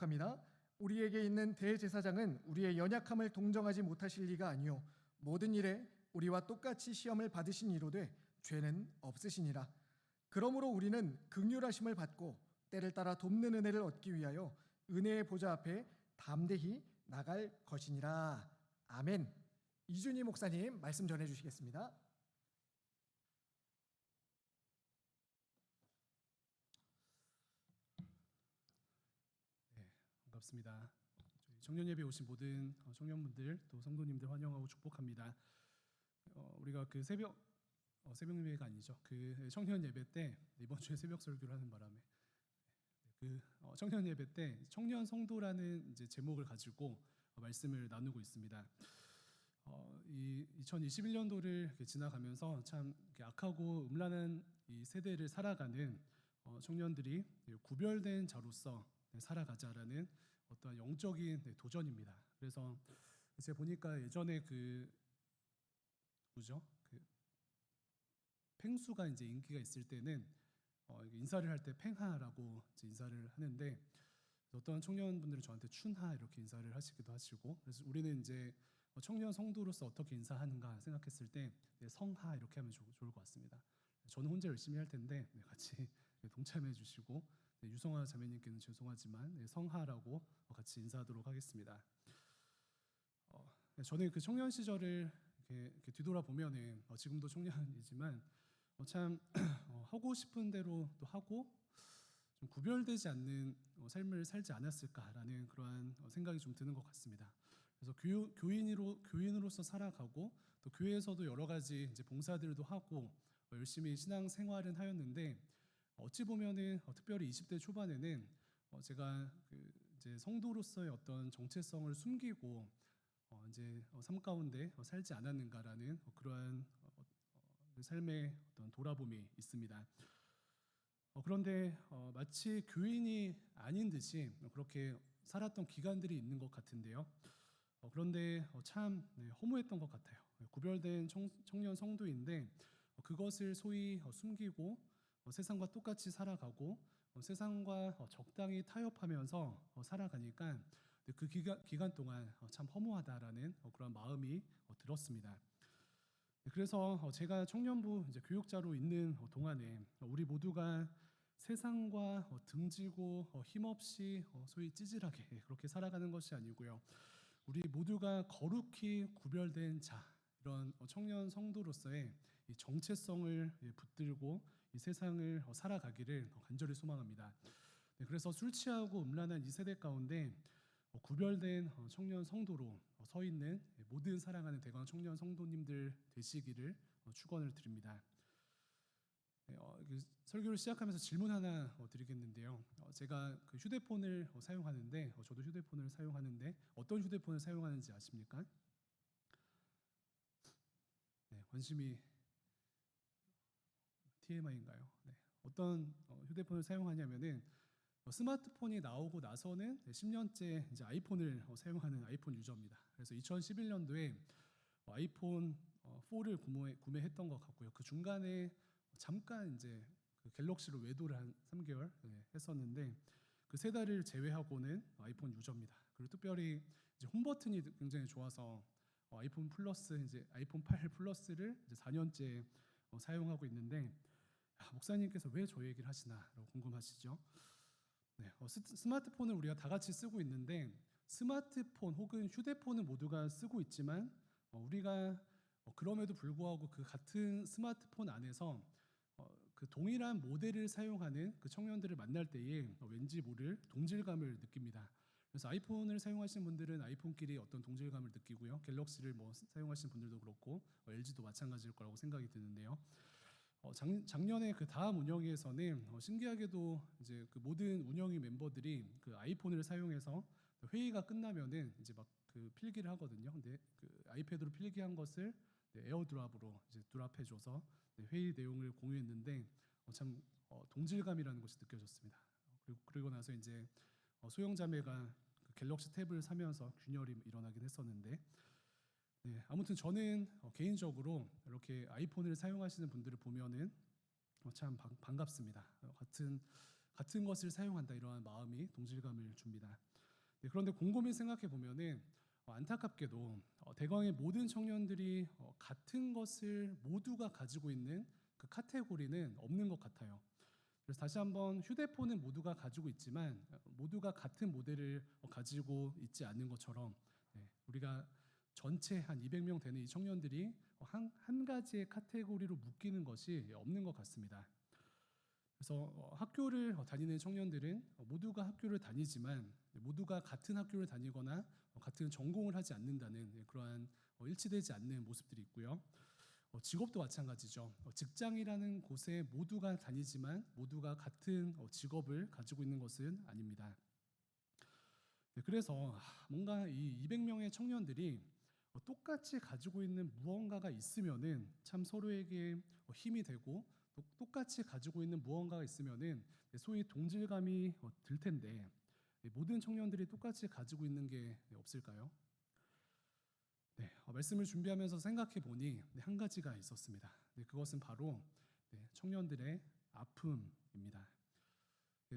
고백합니다. 우리에게 있는 대제사장은 우리의 연약함을 동정하지 못하실 리가 아니요 모든 일에 우리와 똑같이 시험을 받으신 이로되 죄는 없으시니라. 그러므로 우리는 긍휼하심을 받고 때를 따라 돕는 은혜를 얻기 위하여 은혜의 보좌 앞에 담대히 나갈 것이니라. 아멘. 이준희 목사님 말씀 전해 주시겠습니다. 네, 반갑습니다. 저희 청년 예배 오신 모든 청년분들 또 성도님들 환영하고 축복합니다. 우리가 그 새벽 예배가 아니죠. 그 청년 예배 때 이번 주에 새벽 설교를 하는 바람에 그 청년 예배 때 청년 성도라는 이제 제목을 가지고 말씀을 나누고 있습니다. 이 2021년도를 지나가면서 참 악하고 음란한 이 세대를 살아가는 청년들이 구별된 자로서 살아가자라는 어떤 영적인 도전입니다. 그래서 제가 보니까 예전에 그 뭐죠? 그 팽수가 이제 인기가 있을 때는 인사를 할 때 팽하라고 인사를 하는데 어떤 청년분들은 저한테 춘하 이렇게 인사를 하시기도 하시고 그래서 우리는 이제 청년 성도로서 어떻게 인사하는가 생각했을 때 성하 이렇게 하면 좋을 것 같습니다. 저는 혼자 열심히 할 텐데 같이 동참해 주시고 유성아 자매님께는 죄송하지만 성하라고 같이 인사하도록 하겠습니다. 저는 그 청년 시절을 이렇게 뒤돌아보면은 지금도 청년이지만 참 하고 싶은 대로 또 하고 좀 구별되지 않는 삶을 살지 않았을까라는 그러한 생각이 좀 드는 것 같습니다. 그래서 교인으로서 살아가고 또 교회에서도 여러 가지 이제 봉사들도 하고 열심히 신앙 생활은 하였는데 어찌 보면은 특별히 20대 초반에는 제가 그 이제 성도로서의 어떤 정체성을 숨기고 이제 삶 가운데 살지 않았는가라는 그러한 그 삶의 어떤 돌아봄이 있습니다. 그런데 마치 교인이 아닌 듯이 그렇게 살았던 기간들이 있는 것 같은데요. 그런데 참 허무했던 것 같아요. 구별된 청년 성도인데 그것을 소위 숨기고 세상과 똑같이 살아가고 세상과 적당히 타협하면서 살아가니까 그 기간 동안 참 허무하다라는 그런 마음이 들었습니다. 그래서 제가 청년부 이제 교육자로 있는 동안에 우리 모두가 세상과 등지고 힘없이 소위 찌질하게 그렇게 살아가는 것이 아니고요. 우리 모두가 거룩히 구별된 자 이런 청년 성도로서의 이 정체성을 붙들고 이 세상을 살아가기를 간절히 소망합니다. 그래서 술 취하고 음란한 이 세대 가운데 구별된 청년 성도로 서 있는 모든 사랑하는 대광 청년 성도님들 되시기를 축원을 드립니다. 설교를 시작하면서 질문 하나 드리겠는데요. 제가 그 휴대폰을 사용하는데 저도 휴대폰을 사용하는데 어떤 휴대폰을 사용하는지 아십니까? 네, 관심이 TMI인가요? 네. 어떤 휴대폰을 사용하냐면은 스마트폰이 나오고 나서는 10년째 이제 아이폰을 사용하는 아이폰 유저입니다. 그래서 2011년도에 아이폰 4를 구매했던 것 같고요. 그 중간에 잠깐 이제 그 갤럭시로 외도를 한 3개월 했었는데 그 세 달을 제외하고는 아이폰 유저입니다. 그리고 특별히 이제 홈 버튼이 굉장히 좋아서 아이폰 플러스 이제 아이폰 8 플러스를 이제 4년째 사용하고 있는데 목사님께서 왜 저 얘기를 하시나라고 궁금하시죠? 네, 스마트폰을 우리가 다 같이 쓰고 있는데 스마트폰 혹은 휴대폰은 모두가 쓰고 있지만 우리가 그럼에도 불구하고 그 같은 스마트폰 안에서 그 동일한 모델을 사용하는 그 청년들을 만날 때에 왠지 모를 동질감을 느낍니다. 그래서 아이폰을 사용하시는 분들은 아이폰끼리 어떤 동질감을 느끼고요. 갤럭시를 뭐 사용하시는 분들도 그렇고 LG도 마찬가지일 거라고 생각이 드는데요. 작년에 그 다음 운영위에서는 신기하게도 이제 그 모든 운영위 멤버들이 그 아이폰을 사용해서 회의가 끝나면은 이제 막 그 필기를 하거든요. 근데 그 아이패드로 필기한 것을 에어드랍으로 이제 드랍해줘서 회의 내용을 공유했는데 참 동질감이라는 것이 느껴졌습니다. 그리고 나서 이제 소영자매가 그 갤럭시 탭을 사면서 균열이 일어나긴 했었는데 네, 아무튼 저는 개인적으로 이렇게 아이폰을 사용하시는 분들을 보면은 참 반갑습니다. 같은 것을 사용한다 이러한 마음이 동질감을 줍니다. 그런데 곰곰이 생각해 보면은 안타깝게도 대광의 모든 청년들이 같은 것을 모두가 가지고 있는 그 카테고리는 없는 것 같아요. 그래서 다시 한번 휴대폰은 모두가 가지고 있지만 모두가 같은 모델을 가지고 있지 않는 것처럼 우리가 전체 한 200명 되는 이 청년들이 한 가지의 카테고리로 묶이는 것이 없는 것 같습니다. 그래서 학교를 다니는 청년들은 모두가 학교를 다니지만 모두가 같은 학교를 다니거나 같은 전공을 하지 않는다는 그러한 일치되지 않는 모습들이 있고요. 직업도 마찬가지죠. 직장이라는 곳에 모두가 다니지만 모두가 같은 직업을 가지고 있는 것은 아닙니다. 그래서 뭔가 이 200명의 청년들이 똑같이 가지고 있는 무언가가 있으면은 참 서로에게 힘이 되고 똑같이 가지고 있는 무언가가 있으면은 소위 동질감이 들 텐데 모든 청년들이 똑같이 가지고 있는 게 없을까요? 말씀을 준비하면서 생각해 보니 한 가지가 있었습니다. 그것은 바로 청년들의 아픔입니다.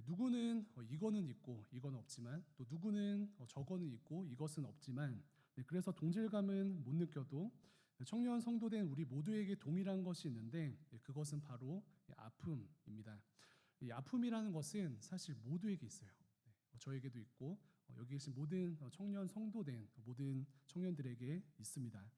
누구는 이거는 있고 이건 없지만 또 누구는 저거는 있고 이것은 없지만 그래서 동질감은 못 느껴도 청년 성도된 우리 모두에게 동일한 것이 있는데 그것은 바로 아픔입니다. 이 아픔이라는 것은 사실 모두에게 있어요. 저에게도 있고 여기 계신 모든 청년 성도된 모든 청년들에게 있습니다.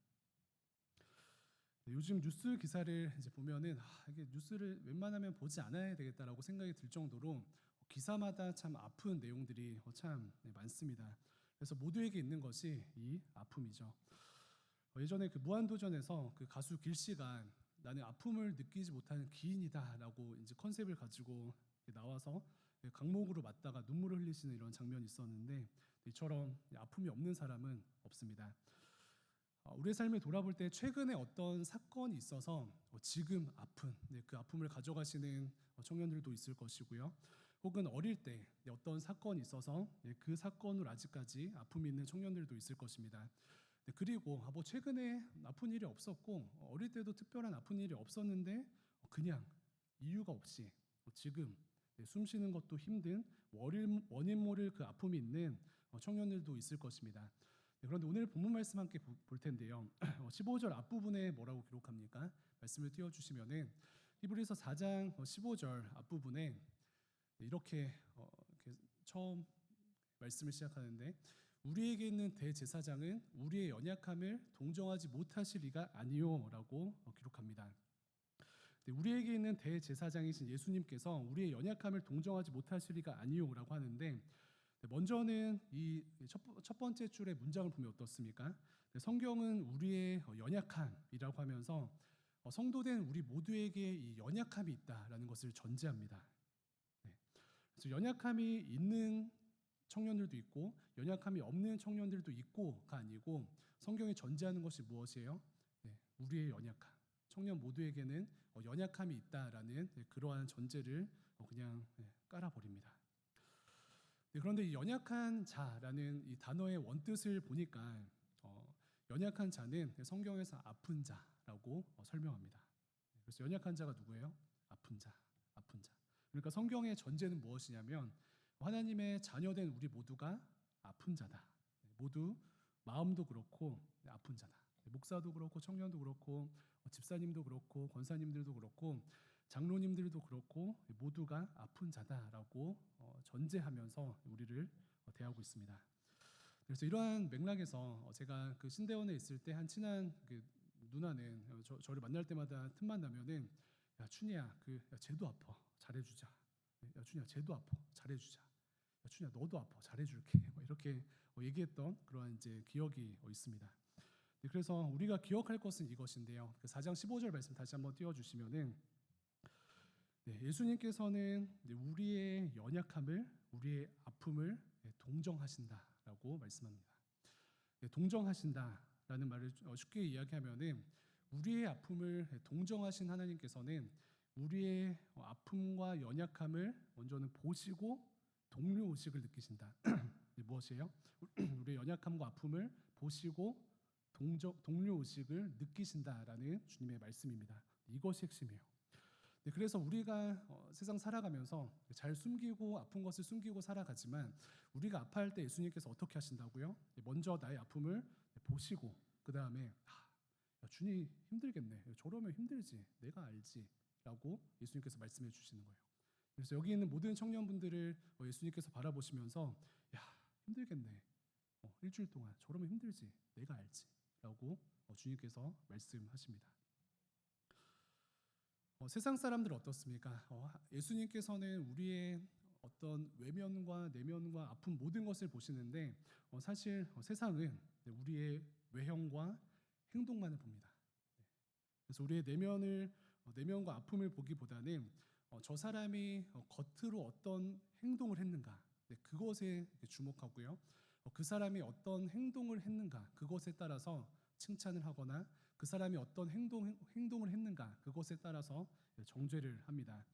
요즘 뉴스 기사를 이제 보면은 이게 뉴스를 웬만하면 보지 않아야 되겠다라고 생각이 들 정도로 기사마다 참 아픈 내용들이 참 많습니다. 그래서 모두에게 있는 것이 이 아픔이죠. 예전에 그 무한도전에서 그 가수 길 씨가 나는 아픔을 느끼지 못하는 기인이다라고 이제 컨셉을 가지고 나와서 강목으로 맞다가 눈물을 흘리시는 이런 장면이 있었는데 이처럼 아픔이 없는 사람은 없습니다. 우리의 삶을 돌아볼 때 최근에 어떤 사건이 있어서 지금 아픈 그 아픔을 가져가시는 청년들도 있을 것이고요. 혹은 어릴 때 어떤 사건이 있어서 그 사건으로 아직까지 아픔이 있는 청년들도 있을 것입니다. 그리고 뭐 최근에 아픈 일이 없었고 어릴 때도 특별한 아픈 일이 없었는데 그냥 이유가 없이 지금 숨 쉬는 것도 힘든 원인 모를 그 아픔이 있는 청년들도 있을 것입니다. 그런데 오늘 본문 말씀 함께 볼 텐데요. 15절 앞부분에 뭐라고 기록합니까? 말씀을 띄워주시면은 히브리서 4장 15절 앞부분에 이렇게 처음 말씀을 시작하는데 우리에게 있는 대제사장은 우리의 연약함을 동정하지 못하실 리가 아니요라고 기록합니다. 우리에게 있는 대제사장이신 예수님께서 우리의 연약함을 동정하지 못하실 리가 아니요라고 하는데 먼저는 이 첫 번째 줄의 문장을 보면 어떻습니까? 성경은 우리의 연약함이라고 하면서 성도된 우리 모두에게 이 연약함이 있다라는 것을 전제합니다. 그래서 연약함이 있는 청년들도 있고 연약함이 없는 청년들도 있고가 아니고 성경이 전제하는 것이 무엇이에요? 우리의 연약함. 청년 모두에게는 연약함이 있다라는 그러한 전제를 그냥 깔아버립니다. 그런데 이 연약한 자라는 이 단어의 원뜻을 보니까 연약한 자는 성경에서 아픈 자라고 설명합니다. 그래서 연약한 자가 누구예요? 아픈 자, 아픈 자. 그러니까 성경의 전제는 무엇이냐면 하나님의 자녀된 우리 모두가 아픈 자다. 모두 마음도 그렇고 아픈 자다. 목사도 그렇고 청년도 그렇고 집사님도 그렇고 권사님들도 그렇고 장로님들도 그렇고 모두가 아픈 자다라고 전제하면서 우리를 대하고 있습니다. 그래서 이러한 맥락에서 제가 그 신대원에 있을 때 한 친한 그 누나는 저를 만날 때마다 틈만 나면은 야 춘이야 야 쟤도 아파 잘해주자. 야 춘이야 쟤도 아파 잘해주자. 야 춘이야 너도 아파 잘해줄게. 이렇게 얘기했던 그러한 이제 기억이 있습니다. 그래서 우리가 기억할 것은 이것인데요. 그 4장 15절 말씀 다시 한번 띄워주시면은 예수님께서는 우리의 연약함을 우리의 아픔을 동정하신다라고 말씀합니다. 동정하신다라는 말을 쉽게 이야기하면은 우리의 아픔을 동정하신 하나님께서는 우리의 아픔과 연약함을 먼저는 보시고 동료의식을 느끼신다. 무엇이에요? 우리의 연약함과 아픔을 보시고 동료의식을 느끼신다라는 주님의 말씀입니다. 이것이 핵심이에요. 네, 그래서 우리가 세상 살아가면서 잘 숨기고 아픈 것을 숨기고 살아가지만 우리가 아파할 때 예수님께서 어떻게 하신다고요? 먼저 나의 아픔을 보시고 그 다음에 주님 힘들겠네. 저러면 힘들지. 내가 알지라고 예수님께서 말씀해 주시는 거예요. 그래서 여기 있는 모든 청년분들을 예수님께서 바라보시면서 야 힘들겠네. 일주일 동안 저러면 힘들지. 내가 알지라고 주님께서 말씀하십니다. 세상 사람들 어떻습니까? 예수님께서는 우리의 어떤 외면과 내면과 아픈 모든 것을 보시는데 사실 세상은 우리의 외형과 행동만을 봅니다. 그래서 우리의 내면과 아픔을 보기보다는 저 사람이 겉으로 어떤 행동을 했는가 그것에 주목하고요. 그 사람이 어떤 행동을 했는가 그것에 따라서 칭찬을 하거나 그 사람이 어떤 행동을 했는가 그것에 따라서 정죄를 합니다.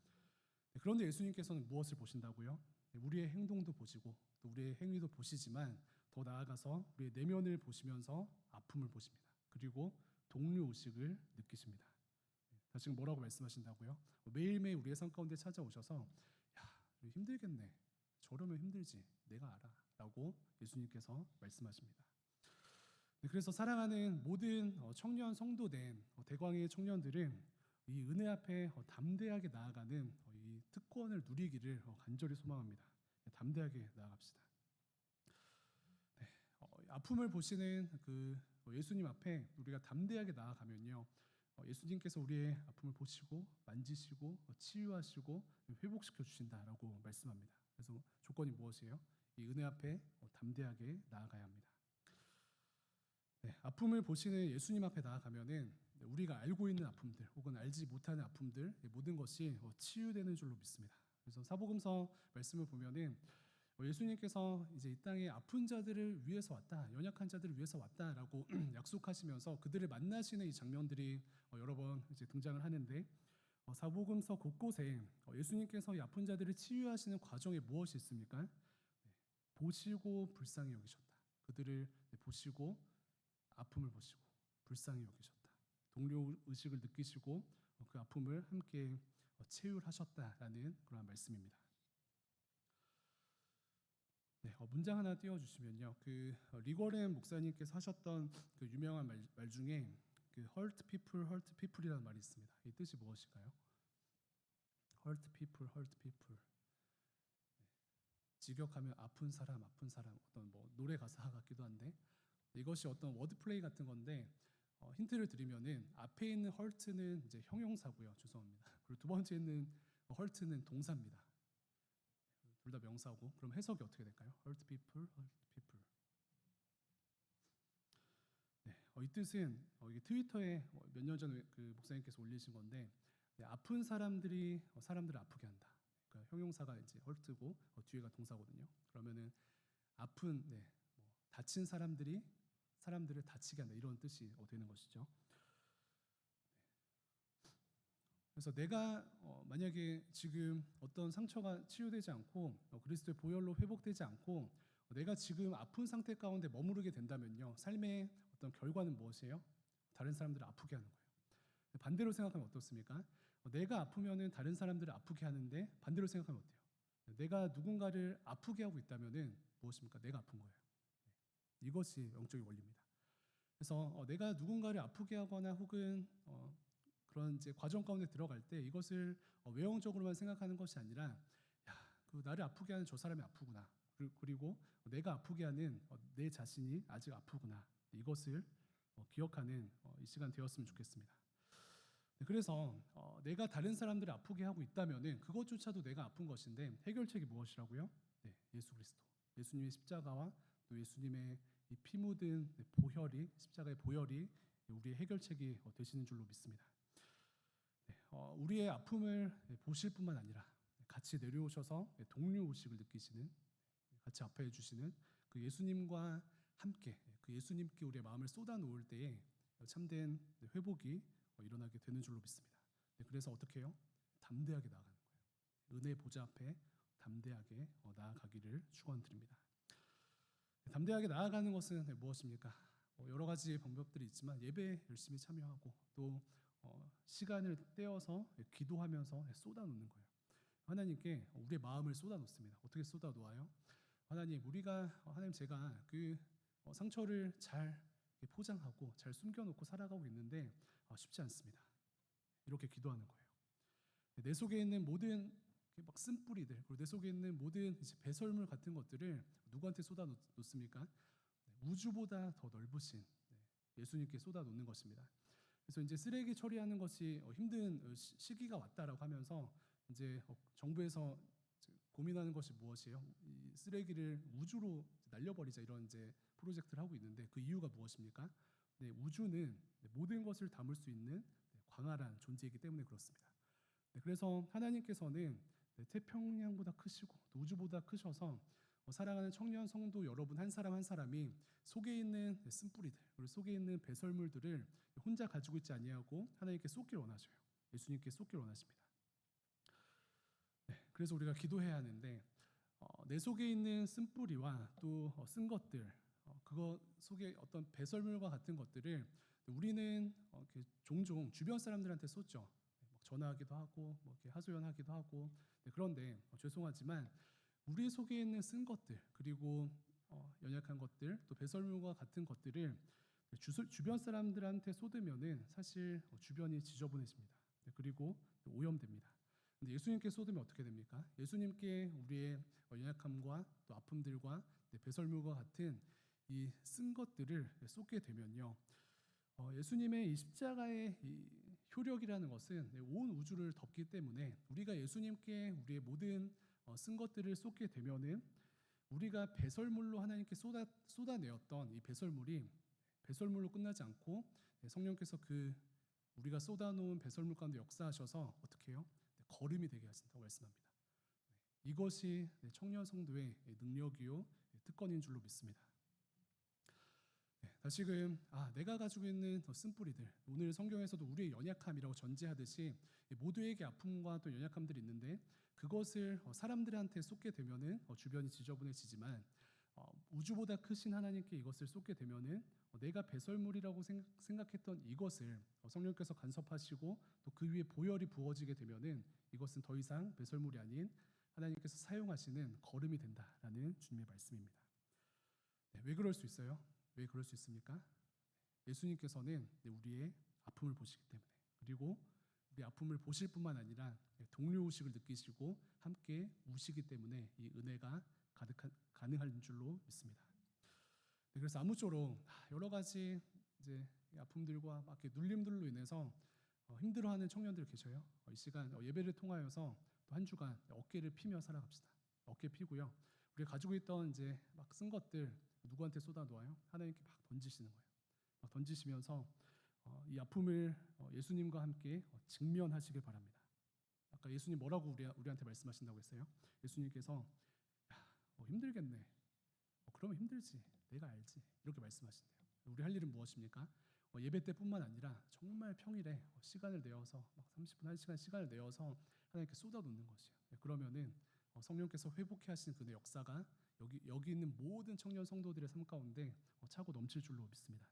그런데 예수님께서는 무엇을 보신다고요? 우리의 행동도 보시고 또 우리의 행위도 보시지만 더 나아가서 우리의 내면을 보시면서 아픔을 보십니다. 그리고 동료의식을 느끼십니다. 다시 뭐라고 말씀하신다고요? 매일매일 우리의 삶 가운데 찾아오셔서 야 힘들겠네. 저러면 힘들지. 내가 알아. 라고 예수님께서 말씀하십니다. 그래서 사랑하는 모든 청년 성도된 대광의 청년들은 이 은혜 앞에 담대하게 나아가는 이 특권을 누리기를 간절히 소망합니다. 담대하게 나아갑시다. 네, 아픔을 보시는 그 예수님 앞에 우리가 담대하게 나아가면요, 예수님께서 우리의 아픔을 보시고 만지시고 치유하시고 회복시켜 주신다라고 말씀합니다. 그래서 조건이 무엇이에요? 이 은혜 앞에 담대하게 나아가야 합니다. 네, 아픔을 보시는 예수님 앞에 나아가면은 우리가 알고 있는 아픔들 혹은 알지 못하는 아픔들 모든 것이 치유되는 줄로 믿습니다. 그래서 사복음서 말씀을 보면은 예수님께서 이제 이 땅에 아픈 자들을 위해서 왔다, 연약한 자들을 위해서 왔다라고 약속하시면서 그들을 만나시는 이 장면들이 여러 번 이제 등장을 하는데 사복음서 곳곳에 예수님께서 이 아픈 자들을 치유하시는 과정에 무엇이 있습니까? 네, 보시고 불쌍히 여기셨다. 그들을 보시고 아픔을 보시고 불쌍히 여기셨다. 동료 의식을 느끼시고 그 아픔을 함께 체휼하셨다라는 그런 말씀입니다. 네, 문장 하나 띄워주시면요. 그 리거렌 목사님께서 하셨던 그 유명한 말 중에 그 hurt people이라는 말이 있습니다. 이 뜻이 무엇일까요? hurt people. 직역하면 아픈 사람 어떤 뭐 노래 가사 같기도 한데 이것이 어떤 워드 플레이 같은 건데 힌트를 드리면은 앞에 있는 hurt는 이제 형용사고요. 죄송합니다. 그리고 두 번째 있는 hurt는 동사입니다. 둘 다 명사고 그럼 해석이 어떻게 될까요? hurt people. 네, 이 뜻은 이게 트위터에 몇 년 전에 그 목사님께서 올리신 건데 아픈 사람들이 사람들을 아프게 한다. 그러니까 형용사가 이제 hurt고 뒤에가 동사거든요. 그러면은 아픈 뭐 다친 사람들이 사람들을 다치게 한다 이런 뜻이 되는 것이죠. 그래서 내가 만약에 지금 어떤 상처가 치유되지 않고 그리스도의 보혈로 회복되지 않고 내가 지금 아픈 상태 가운데 머무르게 된다면요, 삶의 어떤 결과는 무엇이에요? 다른 사람들을 아프게 하는 거예요. 반대로 생각하면 어떻습니까? 내가 아프면은 다른 사람들을 아프게 하는데 반대로 생각하면 어때요? 내가 누군가를 아프게 하고 있다면은 무엇입니까? 내가 아픈 거예요. 이것이 영적인 원리입니다. 그래서 내가 누군가를 아프게 하거나 혹은 그런 이제 과정 가운데 들어갈 때 이것을 외형적으로만 생각하는 것이 아니라 그 나를 아프게 하는 저 사람이 아프구나. 그리고 내가 아프게 하는 내 자신이 아직 아프구나. 이것을 기억하는 이 시간 되었으면 좋겠습니다. 그래서 내가 다른 사람들을 아프게 하고 있다면은 그것조차도 내가 아픈 것인데 해결책이 무엇이라고요? 네, 예수 그리스도. 예수님의 십자가와 또 예수님의 이 피 묻은 보혈이 십자가의 보혈이 우리의 해결책이 되시는 줄로 믿습니다. 우리의 아픔을 보실 뿐만 아니라 같이 내려오셔서 동료 의식을 느끼시는 같이 아파해 주시는 그 예수님과 함께 그 예수님께 우리의 마음을 쏟아 놓을 때에 참된 회복이 일어나게 되는 줄로 믿습니다. 그래서 어떻게 해요? 담대하게 나아가는 거예요. 은혜 보좌 앞에 담대하게 나아가기를 축원드립니다. 담대하게 나아가는 것은 무엇입니까? 여러 가지 방법들이 있지만 예배에 열심히 참여하고 또 시간을 떼어서 기도하면서 쏟아놓는 거예요. 하나님께 우리의 마음을 쏟아놓습니다. 어떻게 쏟아놓아요? 하나님, 하나님 제가 그 상처를 잘 포장하고 잘 숨겨놓고 살아가고 있는데 쉽지 않습니다. 이렇게 기도하는 거예요. 내 속에 있는 모든 막 쓴뿌리들, 그리고 내 속에 있는 모든 이제 배설물 같은 것들을 누구한테 쏟아놓습니까? 우주보다 더 넓으신 예수님께 쏟아놓는 것입니다. 그래서 이제 쓰레기 처리하는 것이 힘든 시기가 왔다라고 하면서 이제 정부에서 고민하는 것이 무엇이에요? 이 쓰레기를 우주로 날려버리자, 이런 이제 프로젝트를 하고 있는데, 그 이유가 무엇입니까? 네, 우주는 모든 것을 담을 수 있는 광활한 존재이기 때문에 그렇습니다. 네, 그래서 하나님께서는 태평양보다 크시고 또 우주보다 크셔서 사랑하는 청년 성도 여러분 한 사람 한 사람이 속에 있는 쓴뿌리들, 그리고 속에 있는 배설물들을 혼자 가지고 있지 아니하고 하나님께 쏟길 원하셔요. 예수님께 쏟길 원하십니다. 네, 그래서 우리가 기도해야 하는데, 내 속에 있는 쓴뿌리와 또 쓴 것들, 그거 속에 어떤 배설물과 같은 것들을 우리는 이렇게 종종 주변 사람들한테 쏟죠. 막 전화하기도 하고 뭐 이렇게 하소연하기도 하고. 네, 그런데 죄송하지만 우리 속에 있는 쓴 것들, 그리고 연약한 것들, 또 배설물과 같은 것들을 주변 사람들한테 쏟으면은 사실 주변이 지저분해집니다. 네, 그리고 오염됩니다. 근데 예수님께 쏟으면 어떻게 됩니까? 예수님께 우리의 연약함과 또 아픔들과 배설물과 같은 이 쓴 것들을 쏟게 되면요, 예수님의 이 십자가의 이 효력이라는 것은 온 우주를 덮기 때문에 우리가 예수님께 우리의 모든 쓴 것들을 쏟게 되면은 우리가 배설물로 하나님께 쏟아내었던 이 배설물이 배설물로 끝나지 않고 성령께서 그 우리가 쏟아놓은 배설물 가운데 역사하셔서 어떻게 해요? 거름이 되게 하신다고 말씀합니다. 이것이 청년 성도의 능력이요 특권인 줄로 믿습니다. 다시금 내가 가지고 있는 쓴뿌리들, 오늘 성경에서도 우리의 연약함이라고 전제하듯이 모두에게 아픔과 또 연약함들이 있는데, 그것을 사람들한테 쏟게 되면은 주변이 지저분해지지만 우주보다 크신 하나님께 이것을 쏟게 되면은 내가 배설물이라고 생각했던 이것을 성령께서 간섭하시고 또 그 위에 보혈이 부어지게 되면은 이것은 더 이상 배설물이 아닌 하나님께서 사용하시는 거름이 된다라는 주님의 말씀입니다. 네, 왜 그럴 수 있어요? 왜 그럴 수 있습니까? 예수님께서는 우리의 아픔을 보시기 때문에, 그리고 우리 아픔을 보실 뿐만 아니라 동료의식을 느끼시고 함께 우시기 때문에 이 은혜가 가능한 줄로 믿습니다. 네, 그래서 아무쪼록 여러 가지 이제 아픔들과 막 이렇게 눌림들로 인해서 힘들어하는 청년들 계셔요. 이 시간 예배를 통하여서 또 한 주간 어깨를 피며 살아갑시다. 어깨 피고요. 우리가 가지고 있던 이제 막 쓴 것들 누구한테 쏟아놓아요? 하나님께 막 던지시는 거예요. 막 던지시면서 이 아픔을 예수님과 함께 직면하시길 바랍니다. 아까 예수님 뭐라고 우리한테 말씀하신다고 했어요? 예수님께서 힘들겠네. 그러면 힘들지. 내가 알지. 이렇게 말씀하신대요. 우리 할 일은 무엇입니까? 예배 때뿐만 아니라 정말 평일에 시간을 내어서 막 30분, 1시간 시간을 내어서 하나님께 쏟아놓는 것이에요. 그러면은 성령께서 회복해 하시는 그 역사가 여기 있는 모든 청년 성도들의 삶 가운데 차고 넘칠 줄로 믿습니다.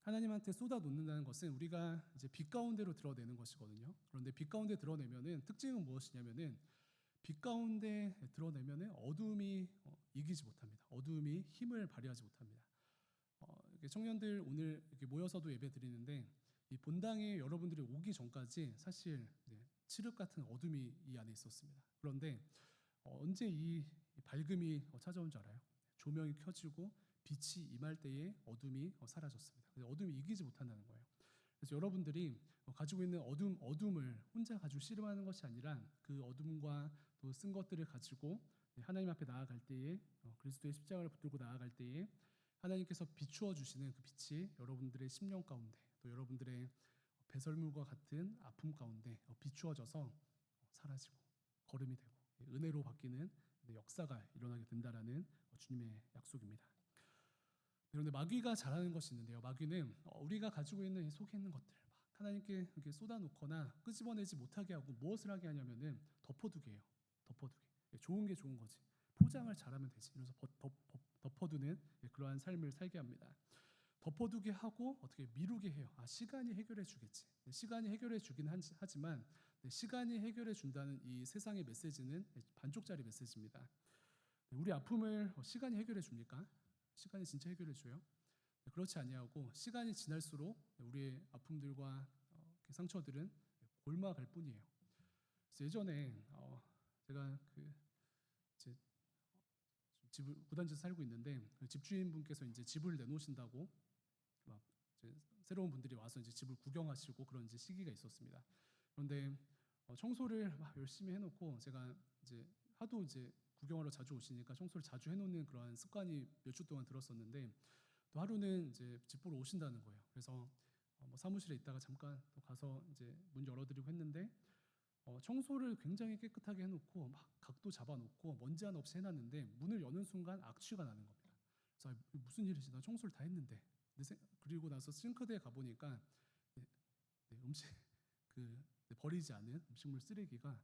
하나님한테 쏟아놓는다는 것은 우리가 이제 빛 가운데로 드러내는 것이거든요. 그런데 빛 가운데 드러내면은 특징은 무엇이냐면은 빛 가운데 드러내면은 어둠이 이기지 못합니다. 어둠이 힘을 발휘하지 못합니다. 청년들 오늘 이렇게 모여서도 예배 드리는데 이 본당에 여러분들이 오기 전까지 사실 칠흑 같은 어둠이 이 안에 있었습니다. 그런데 언제 이 밝음이 찾아온 줄 알아요? 조명이 켜지고 빛이 임할 때에 어둠이 사라졌습니다. 어둠이 이기지 못한다는 거예요. 그래서 여러분들이 가지고 있는 어둠을 혼자 가지고 씨름하는 것이 아니라 그 어둠과 또 쓴 것들을 가지고 하나님 앞에 나아갈 때에 그리스도의 십자가를 붙들고 나아갈 때에 하나님께서 비추어 주시는 그 빛이 여러분들의 심령 가운데 또 여러분들의 배설물과 같은 아픔 가운데 비추어져서 사라지고 거름이 되고 은혜로 바뀌는 역사가 일어나게 된다라는 주님의 약속입니다. 그런데 마귀가 잘하는 것이 있는데요. 마귀는 우리가 가지고 있는 속에 있는 것들 막 하나님께 이렇게 쏟아놓거나 끄집어내지 못하게 하고 무엇을 하게 하냐면은 덮어두게요. 덮어두게. 좋은 게 좋은 거지. 포장을 잘하면 되지. 이러면서 덮어두는 그러한 삶을 살게 합니다. 덮어두게 하고 어떻게 미루게 해요. 시간이 해결해 주겠지. 시간이 해결해 주긴 하지만 시간이 해결해 준다는 이 세상의 메시지는 반쪽짜리 메시지입니다. 우리 아픔을 시간이 해결해 줍니까? 시간이 진짜 해결해 줘요? 그렇지 아니하고 시간이 지날수록 우리의 아픔들과 상처들은 골마갈 뿐이에요. 그래서 예전에 제가 이제 집을 구단지에서 살고 있는데 집주인분께서 이제 집을 내놓으신다고 막 이제 새로운 분들이 와서 이제 집을 구경하시고 그런 이제 시기가 있었습니다. 그런데 청소를 막 열심히 해놓고 제가 이제 하도 이제 구경하러 자주 오시니까 청소를 자주 해놓는 그러한 습관이 몇 주 동안 들었었는데 또 하루는 이제 집 보러 오신다는 거예요. 그래서 뭐 사무실에 있다가 잠깐 또 가서 이제 문 열어드리고 했는데 청소를 굉장히 깨끗하게 해놓고 막 각도 잡아놓고 먼지 하나 없이 해놨는데 문을 여는 순간 악취가 나는 겁니다. 그래서 무슨 일이지? 나 청소를 다 했는데. 그리고 나서 싱크대에 가보니까 음식 버리지 않은 음식물 쓰레기가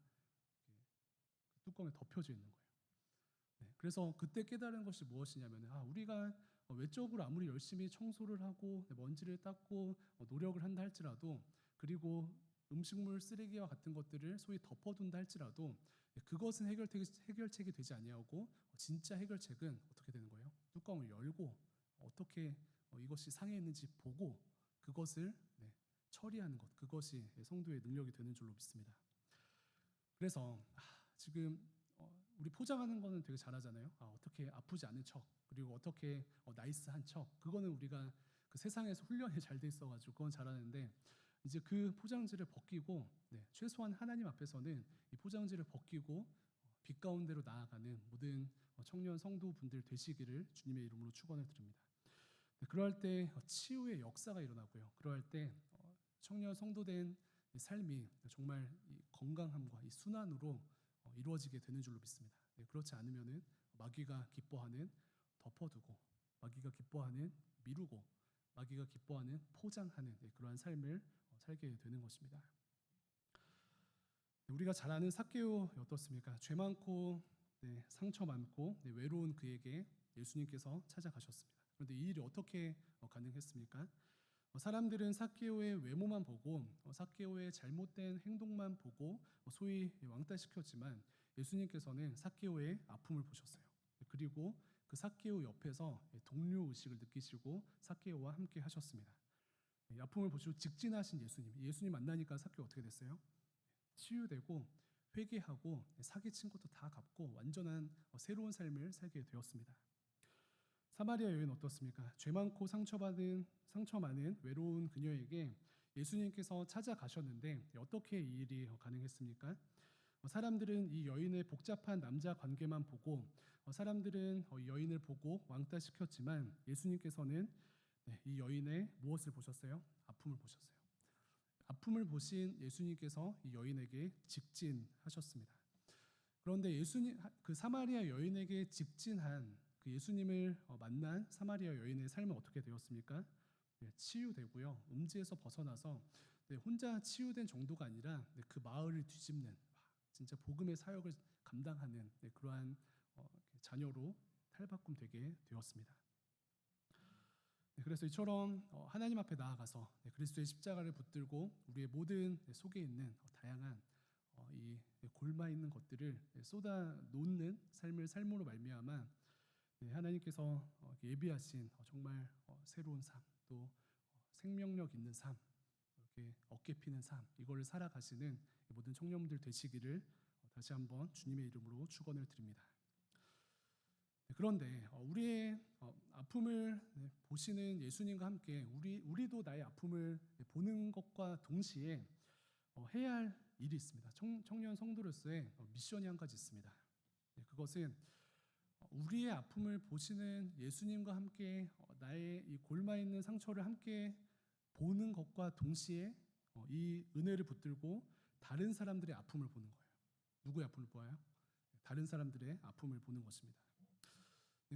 뚜껑에 덮여져 있는 거예요. 그래서 그때 깨달은 것이 무엇이냐면 우리가 외적으로 아무리 열심히 청소를 하고 먼지를 닦고 노력을 한다 할지라도 그리고 음식물 쓰레기와 같은 것들을 소위 덮어둔다 할지라도 그것은 해결책이 되지 아니하고 진짜 해결책은 어떻게 되는 거예요? 뚜껑을 열고 어떻게 이것이 상해 있는지 보고 그것을 처리하는 것, 그것이 성도의 능력이 되는 줄로 믿습니다. 그래서 지금 우리 포장하는 거는 되게 잘하잖아요. 어떻게 아프지 않은 척, 그리고 어떻게 나이스한 척, 그거는 우리가 그 세상에서 훈련이 잘 돼 있어가지고 그건 잘하는데 이제 그 포장지를 벗기고 최소한 하나님 앞에서는 이 포장지를 벗기고 빛 가운데로 나아가는 모든 청년 성도분들 되시기를 주님의 이름으로 축원을 드립니다. 그러할 때 치유의 역사가 일어나고요. 그러할 때 청년 성도된 삶이 정말 이 건강함과 이 순환으로 이루어지게 되는 줄로 믿습니다. 그렇지 않으면은 마귀가 기뻐하는 덮어두고, 마귀가 기뻐하는 미루고, 마귀가 기뻐하는 포장하는 그러한 삶을 살게 되는 것입니다. 우리가 잘 아는 삭개오 어떻습니까? 죄 많고 상처 많고 외로운 그에게 예수님께서 찾아가셨습니다. 그런데 이 일이 어떻게 가능했습니까? 사람들은 삭개오의 외모만 보고 삭개오의 잘못된 행동만 보고 소위 왕따시켰지만 예수님께서는 삭개오의 아픔을 보셨어요. 그리고 그 삭개오 옆에서 동료 의식을 느끼시고 삭개오와 함께 하셨습니다. 아픔을 보시고 직진하신 예수님 만나니까 삭개오 어떻게 됐어요? 치유되고 회개하고 사기친 것도 다 갚고 완전한 새로운 삶을 살게 되었습니다. 사마리아 여인 어떻습니까? 죄 많고 상처 많은 외로운 그녀에게 예수님께서 찾아가셨는데 어떻게 이 일이 가능했습니까? 사람들은 이 여인의 복잡한 남자 관계만 보고 사람들은 이 여인을 보고 왕따시켰지만 예수님께서는 이 여인의 무엇을 보셨어요? 아픔을 보셨어요. 아픔을 보신 예수님께서 이 여인에게 직진하셨습니다. 그런데 그 사마리아 여인에게 직진한 그 예수님을 만난 사마리아 여인의 삶은 어떻게 되었습니까? 치유되고요. 음지에서 벗어나서 혼자 치유된 정도가 아니라 그 마을을 뒤집는 진짜 복음의 사역을 감당하는 그러한 자녀로 탈바꿈되게 되었습니다. 그래서 이처럼 하나님 앞에 나아가서 그리스도의 십자가를 붙들고 우리의 모든 속에 있는 다양한 이 골마 있는 것들을 쏟아 놓는 삶으로 말미암아 하나님께서 예비하신 정말 새로운 삶, 또 생명력 있는 삶, 이렇게 어깨 피는 삶, 이거를 살아가시는 모든 청년들 되시기를 다시 한번 주님의 이름으로 축원을 드립니다. 그런데 우리의 아픔을 보시는 예수님과 함께 우리도 나의 아픔을 보는 것과 동시에 해야 할 일이 있습니다. 청년 성도로서의 미션이 한 가지 있습니다. 그것은 우리의 아픔을 보시는 예수님과 함께 나의 이 골마 있는 상처를 함께 보는 것과 동시에 이 은혜를 붙들고 다른 사람들의 아픔을 보는 거예요. 누구의 아픔을 보아요? 다른 사람들의 아픔을 보는 것입니다.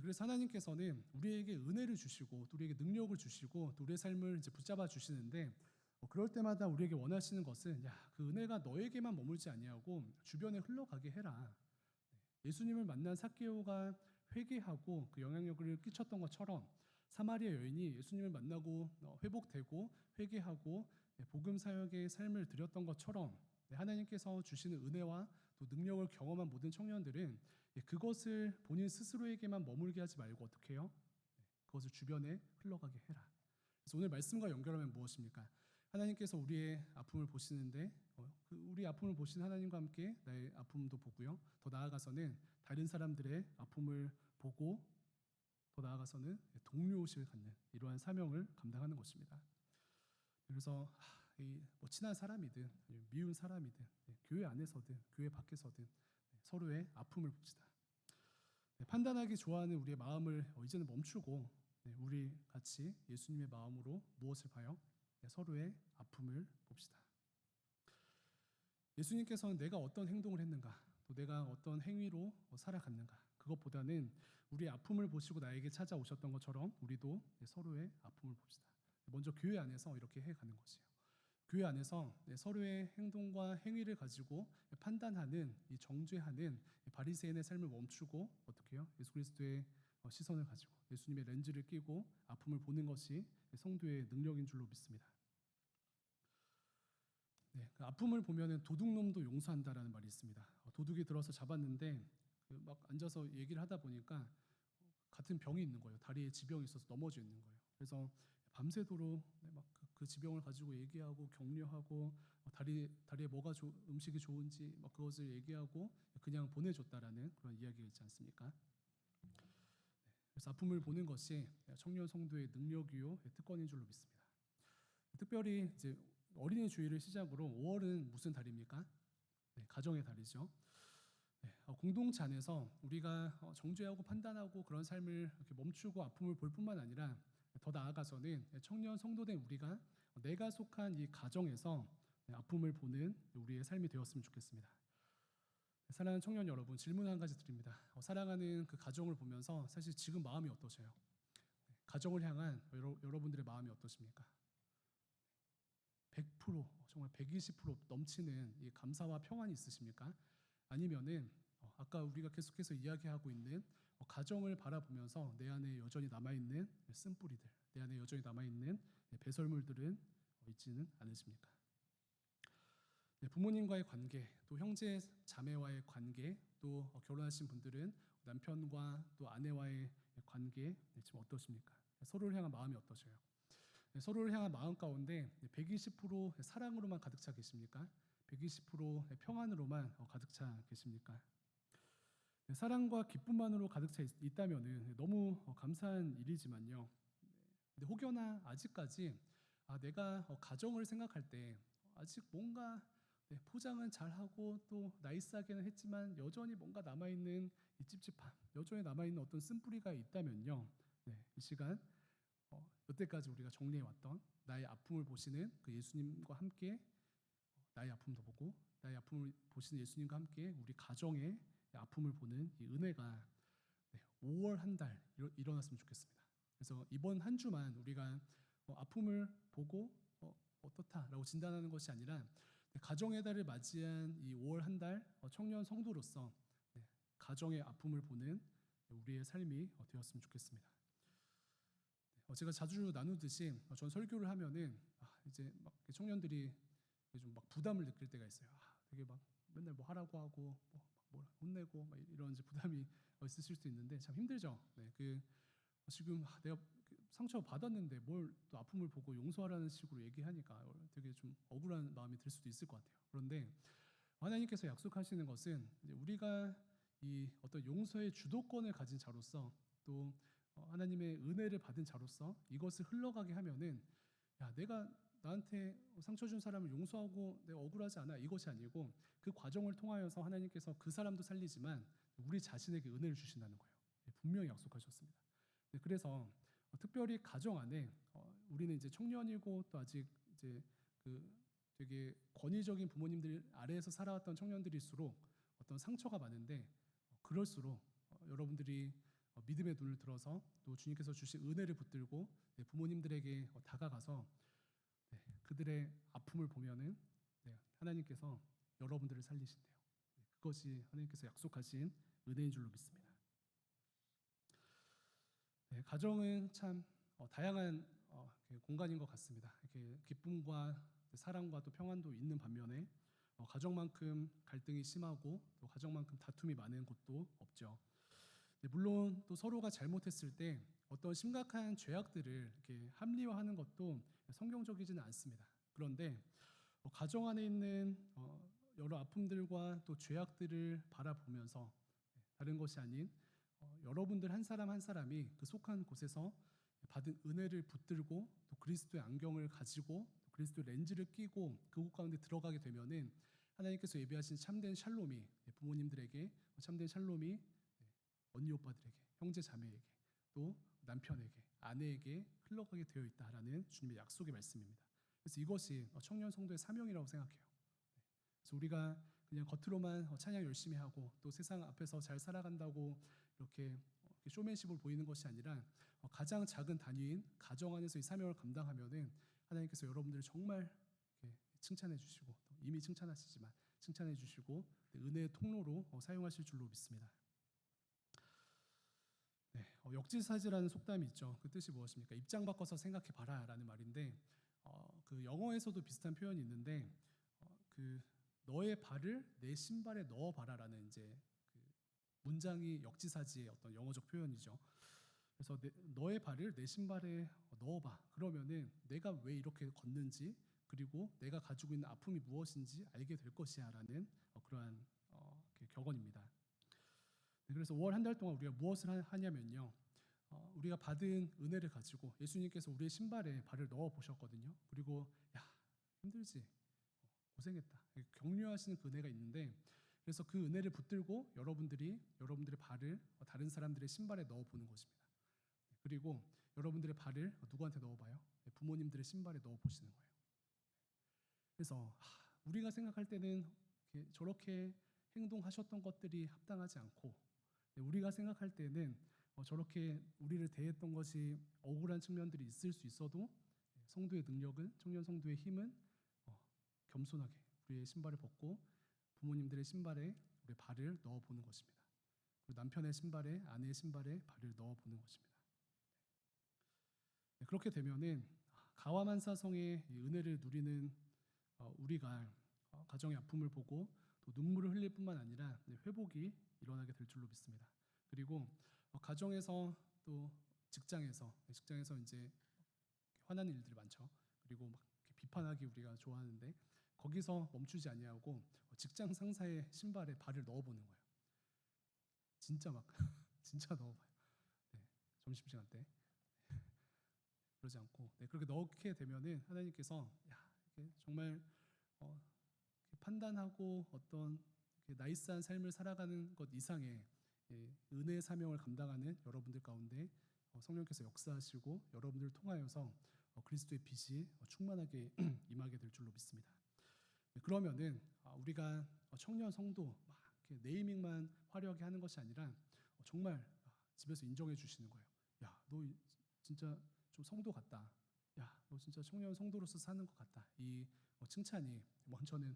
그래서 하나님께서는 우리에게 은혜를 주시고 또 우리에게 능력을 주시고 또 우리의 삶을 이제 붙잡아 주시는데 그럴 때마다 우리에게 원하시는 것은 그 은혜가 너에게만 머물지 아니하고 주변에 흘러가게 해라. 예수님을 만난 삭개오가 회개하고 그 영향력을 끼쳤던 것처럼 사마리아 여인이 예수님을 만나고 회복되고 회개하고 복음 사역의 삶을 드렸던 것처럼 하나님께서 주시는 은혜와 또 능력을 경험한 모든 청년들은 그것을 본인 스스로에게만 머물게 하지 말고 어떻게 해요? 그것을 주변에 흘러가게 해라. 그래서 오늘 말씀과 연결하면 무엇입니까? 하나님께서 우리의 아픔을 보시는데 우리 아픔을 보시는 하나님과 함께 나의 아픔도 보고요. 더 나아가서는 다른 사람들의 아픔을 보고 더 나아가서는 동료의식을 갖는 이러한 사명을 감당하는 것입니다. 그래서 뭐 친한 사람이든 미운 사람이든 교회 안에서든 교회 밖에서든 서로의 아픔을 봅시다. 판단하기 좋아하는 우리의 마음을 이제는 멈추고 우리 같이 예수님의 마음으로 무엇을 봐요? 서로의 아픔을 봅시다. 예수님께서는 내가 어떤 행동을 했는가, 또 내가 어떤 행위로 살아갔는가, 그것보다는 우리의 아픔을 보시고 나에게 찾아오셨던 것처럼 우리도 서로의 아픔을 봅시다. 먼저 교회 안에서 이렇게 해가는 것이에요. 교회 안에서 서로의 행동과 행위를 가지고 판단하는, 이 정죄하는 바리새인의 삶을 멈추고 어떻게 해요? 예수 그리스도의 시선을 가지고 예수님의 렌즈를 끼고 아픔을 보는 것이 성도의 능력인 줄로 믿습니다. 그 아픔을 보면은 도둑놈도 용서한다라는 말이 있습니다. 도둑이 들어서 잡았는데 막 앉아서 얘기를 하다 보니까 같은 병이 있는 거예요. 다리에 지병이 있어서 넘어져 있는 거예요. 그래서 밤새도록 막 그 지병을 가지고 얘기하고 격려하고 다리에 뭐가 음식이 좋은지 막 그것을 얘기하고 그냥 보내줬다라는 그런 이야기가 있지 않습니까? 그래서 아픔을 보는 것이 청년 성도의 능력이요 특권인 줄로 믿습니다. 특별히 이제 어린이 주일을 시작으로 5월은 무슨 달입니까? 가정의 달이죠. 공동체 안에서 우리가 정죄하고 판단하고 그런 삶을 이렇게 멈추고 아픔을 볼 뿐만 아니라 더 나아가서는 청년 성도된 우리가 내가 속한 이 가정에서 아픔을 보는 우리의 삶이 되었으면 좋겠습니다. 사랑하는 청년 여러분, 질문 한 가지 드립니다. 사랑하는 그 가정을 보면서 사실 지금 마음이 어떠세요? 가정을 향한 여러분들의 마음이 어떠십니까? 100% 정말 120% 넘치는 이 감사와 평안이 있으십니까? 아니면은 아까 우리가 계속해서 이야기하고 있는 가정을 바라보면서 내 안에 여전히 남아있는 쓴뿌리들, 내 안에 여전히 남아있는 배설물들은 있지는 않으십니까? 부모님과의 관계, 또 형제 자매와의 관계, 또 결혼하신 분들은 남편과 또 아내와의 관계 지금 어떠십니까? 서로를 향한 마음이 어떠세요? 서로를 향한 마음 가운데 120% 사랑으로만 가득 차 계십니까? 120% 평안으로만 가득 차 계십니까? 사랑과 기쁨만으로 가득 차 있다면 너무 감사한 일이지만요. 근데 혹여나 아직까지 내가 가정을 생각할 때 아직 뭔가 포장은 잘하고 또 나이스하게는 했지만 여전히 뭔가 남아있는 이 찝찝함, 여전히 남아있는 어떤 쓴뿌리가 있다면요. 이 시간 여태까지 우리가 정리해왔던 나의 아픔을 보시는 그 예수님과 함께 나의 아픔도 보고 나의 아픔을 보시는 예수님과 함께 우리 가정의 아픔을 보는 이 은혜가 5월 한 달 일어났으면 좋겠습니다. 그래서 이번 한 주만 우리가 아픔을 보고 어떻다라고 진단하는 것이 아니라 가정의 달을 맞이한 이 5월 한 달 청년 성도로서 가정의 아픔을 보는 우리의 삶이 되었으면 좋겠습니다. 제가 자주 나누듯이 전 설교를 하면은 이제 막 청년들이 좀 막 부담을 느낄 때가 있어요. 되게 막 맨날 뭐 하라고 하고 뭐 혼내고 막 이런 이제 부담이 있으실 수 있는데 참 힘들죠. 지금 내가 상처 받았는데 뭘 또 아픔을 보고 용서하라는 식으로 얘기하니까 되게 좀 억울한 마음이 들 수도 있을 것 같아요. 그런데 하나님께서 약속하시는 것은 우리가 이 어떤 용서의 주도권을 가진 자로서 또 하나님의 은혜를 받은 자로서 이것을 흘러가게 하면은 내가 나한테 상처 준 사람을 용서하고 내가 억울하지 않아 이것이 아니고 그 과정을 통하여서 하나님께서 그 사람도 살리지만 우리 자신에게 은혜를 주신다는 거예요. 분명히 약속하셨습니다. 그래서 특별히 가정 안에 우리는 이제 청년이고 또 아직 이제 그 되게 권위적인 부모님들 아래에서 살아왔던 청년들일수록 어떤 상처가 많은데 그럴수록 여러분들이 믿음의 눈을 들어서 또 주님께서 주신 은혜를 붙들고 부모님들에게 다가가서 그들의 아픔을 보면은 하나님께서 여러분들을 살리신대요. 그것이 하나님께서 약속하신 은혜인 줄로 믿습니다. 가정은 참 다양한 이렇게 공간인 것 같습니다. 이렇게 기쁨과 사랑과 또 평안도 있는 반면에 가정만큼 갈등이 심하고 또 가정만큼 다툼이 많은 곳도 없죠. 물론 또 서로가 잘못했을 때 어떤 심각한 죄악들을 이렇게 합리화하는 것도 성경적이지는 않습니다. 그런데 가정 안에 있는 여러 아픔들과 또 죄악들을 바라보면서 다른 것이 아닌 여러분들 한 사람 한 사람이 그 속한 곳에서 받은 은혜를 붙들고 또 그리스도의 안경을 가지고 또 그리스도의 렌즈를 끼고 그곳 가운데 들어가게 되면은 하나님께서 예비하신 참된 샬롬이 부모님들에게 참된 샬롬이 언니 오빠들에게 형제 자매에게 또 남편에게 아내에게 흘러가게 되어 있다라는 주님의 약속의 말씀입니다. 그래서 이것이 청년 성도의 사명이라고 생각해요. 그래서 우리가 그냥 겉으로만 찬양 열심히 하고 또 세상 앞에서 잘 살아간다고 이렇게 쇼맨십을 보이는 것이 아니라 가장 작은 단위인 가정 안에서 이 사명을 감당하면은 하나님께서 여러분들을 정말 칭찬해 주시고 또 이미 칭찬하시지만 칭찬해 주시고 은혜의 통로로 사용하실 줄로 믿습니다. 네, 역지사지라는 속담이 있죠. 그 뜻이 무엇입니까? 입장 바꿔서 생각해 봐라라는 말인데 그 영어에서도 비슷한 표현이 있는데 그 너의 발을 내 신발에 넣어 봐라라는 이제 그 문장이 역지사지의 어떤 영어적 표현이죠. 그래서 너의 발을 내 신발에 넣어봐. 그러면은 내가 왜 이렇게 걷는지 그리고 내가 가지고 있는 아픔이 무엇인지 알게 될 것이야라는 그러한 격언입니다. 그래서 5월 한 달 동안 우리가 무엇을 하냐면요. 우리가 받은 은혜를 가지고 예수님께서 우리의 신발에 발을 넣어 보셨거든요. 그리고 야 힘들지 고생했다 격려하시는 그 은혜가 있는데 그래서 그 은혜를 붙들고 여러분들의 발을 다른 사람들의 신발에 넣어 보는 것입니다. 그리고 여러분들의 발을 누구한테 넣어봐요? 부모님들의 신발에 넣어 보시는 거예요. 그래서 우리가 생각할 때는 저렇게 행동하셨던 것들이 합당하지 않고 우리가 생각할 때는 저렇게 우리를 대했던 것이 억울한 측면들이 있을 수 있어도 성도의 능력은 청년 성도의 힘은 겸손하게 우리의 신발을 벗고 부모님들의 신발에 우리의 발을 넣어 보는 것입니다. 그리고 남편의 신발에 아내의 신발에 발을 넣어 보는 것입니다. 그렇게 되면은 가와만사성의 은혜를 누리는 우리가 가정의 아픔을 보고 또 눈물을 흘릴 뿐만 아니라 회복이 일어나게 될 줄로 믿습니다. 그리고 가정에서 또 직장에서 이제 화나는 일들이 많죠. 그리고 막 비판하기 우리가 좋아하는데 거기서 멈추지 아니하고 직장 상사의 신발에 발을 넣어보는 거예요. 진짜 막 진짜 넣어봐요. 네, 점심시간 때 그러지 않고 그렇게 넣게 되면은 하나님께서 정말 판단하고 어떤 나이스한 삶을 살아가는 것 이상의 은혜의 사명을 감당하는 여러분들 가운데 성령께서 역사하시고 여러분들을 통하여서 그리스도의 빛이 충만하게 임하게 될 줄로 믿습니다. 그러면은 우리가 청년 성도 막 네이밍만 화려하게 하는 것이 아니라 정말 집에서 인정해 주시는 거예요. 야, 너 진짜 좀 성도 같다. 야, 너 진짜 청년 성도로서 사는 것 같다. 이 칭찬이 먼저는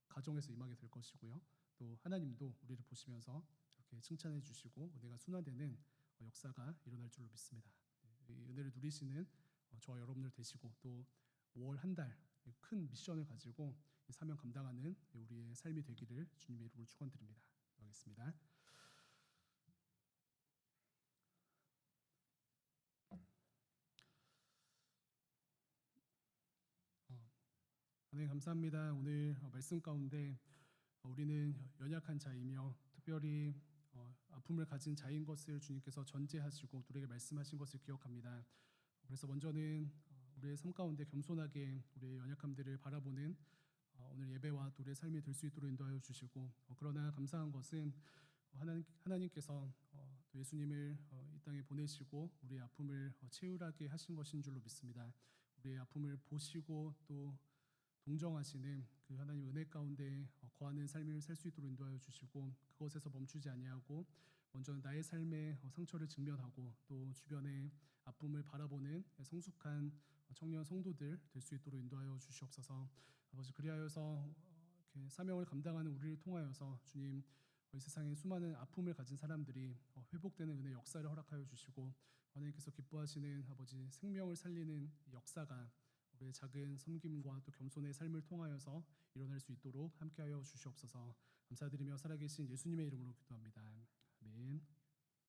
가정에서 임하게 될 것이고요. 또 하나님도 우리를 보시면서 이렇게 칭찬해 주시고 은혜가 순환되는 역사가 일어날 줄로 믿습니다. 이 은혜를 누리시는 저와 여러분들 되시고 또 5월 한 달 큰 미션을 가지고 사명 감당하는 우리의 삶이 되기를 주님의 이름으로 축원드립니다. 기도하겠습니다. 하나님 감사합니다. 오늘 말씀 가운데 우리는 연약한 자이며 특별히 아픔을 가진 자인 것을 주님께서 전제하시고 우리에게 말씀하신 것을 기억합니다. 그래서 먼저는 우리의 삶 가운데 겸손하게 우리의 연약함들을 바라보는 오늘 예배와 또 우리의 삶이 될 수 있도록 인도하여 주시고 그러나 감사한 것은 하나님께서 또 예수님을 이 땅에 보내시고 우리의 아픔을 채울하게 하신 것인 줄로 믿습니다. 우리의 아픔을 보시고 또 동정하시는 그 하나님 은혜 가운데 거하는 삶을 살 수 있도록 인도하여 주시고 그것에서 멈추지 아니하고 먼저 나의 삶의 상처를 직면하고 또 주변의 아픔을 바라보는 성숙한 청년 성도들 될 수 있도록 인도하여 주시옵소서. 아버지 그리하여서 이렇게 사명을 감당하는 우리를 통하여서 주님 이 세상에 수많은 아픔을 가진 사람들이 회복되는 은혜 역사를 허락하여 주시고 하나님께서 기뻐하시는 아버지 생명을 살리는 이 역사가 우리의 작은 섬김과 또 겸손의 삶을 통하여서 일어날 수 있도록 함께하여 주시옵소서. 감사드리며 살아계신 예수님의 이름으로 기도합니다. 아멘.